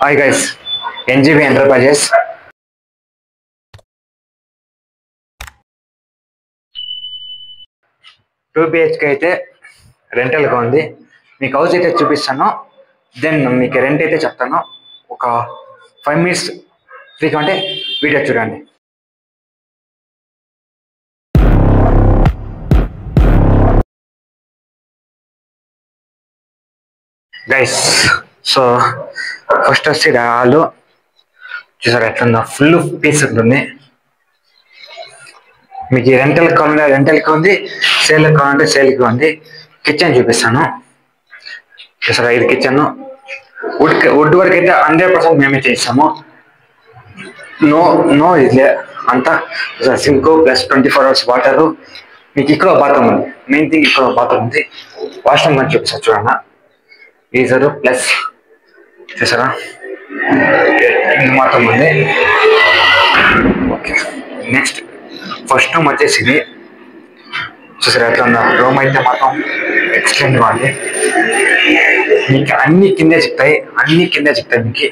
Hi guys, NGB Enterprises. 2 BHK అయితే రెంటల్గా ఉంది. మీకు హౌస్ అయితే చూపిస్తాను, దెన్ మీకు రెంట్ అయితే చెప్తాను. ఒక 5 minutes ఫ్రీగా ఉంటే వీడియో చూడండి. గైస్, సో ఫస్ట్ వచ్చి హాలు చూసారు ఎట్లుందో, ఫుల్ పీస్ ఉంటుంది. మీకు రెంటల్ కావాలంటే రెంటల్కి ఉంది, సేల్ కావాలంటే సేల్కి ఉంది. కిచెన్ చూపిస్తాను. చూసారా, ఇది కిచెన్. వుడ్ వర్క్ అయితే 100% మేమే చేస్తాము. నో ఇదిలే అంతా సింక్ ప్లస్ 24 hours వాటరు. మీకు ఇక్కడ బాత్రూమ్ ఉంది, మెయిన్ థింగ్ ఇక్కడ బాత్రూమ్ ఉంది. వాష్రూమ్ అని చూపిస్తారు చూడన్నా, గీజరు ప్లస్ చూసారా బాత్రూమ్ ఉంది. ఓకే, నెక్స్ట్ ఫస్ట్ రూమ్ వచ్చేసి ఇది చూసారా ఎట్లా ఉందా. రూమ్ అయితే మాత్రం ఎక్సలెంట్గా ఉంది. మీకు అన్ని కిందే చెప్తాయి మీకు,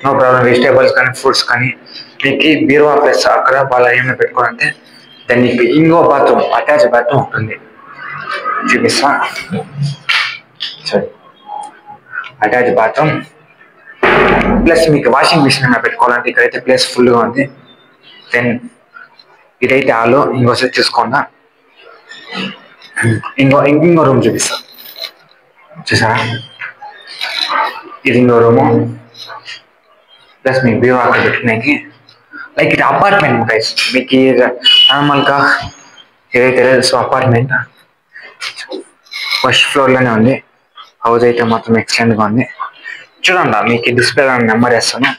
నో ప్రాబ్లం. వెజిటేబుల్స్ కానీ ఫ్రూట్స్ కానీ మీకు బీరువా ప్లస్ అక్కడ వాళ్ళ ఏమైనా పెట్టుకోవాలంటే దాన్ని మీకు ఇంకో బాత్రూమ్, అటాచ్ బాత్రూమ్ ఉంటుంది, చూపిస్తా. సరే, అటాచ్ బాత్రూమ్ ప్లస్ మీకు వాషింగ్ మిషన్ ఏమైనా పెట్టుకోవాలంటే ఇక్కడైతే ప్లేస్ ఫుల్గా ఉంది. దెన్ ఇదైతే హాలు. ఇంకోసారి చూసుకోండా, ఇంకో రూమ్ చూపిస్తా. చూసారా, ఇది ఇంకో రూము ప్లస్ మీకు బీరువా అక్కడ పెట్టుకునేకి. లైక్ ఇది అపార్ట్మెంట్ గైస్, మీకు నార్మల్గా ఏదైతే లేదు. సో అపార్ట్మెంట్ ఫస్ట్ ఫ్లోర్లోనే ఉంది. హౌస్ అయితే మాత్రం ఎక్సలెంట్గా ఉంది. చూడండి, మీకు డిస్ప్లే నెంబర్ వేస్తాను,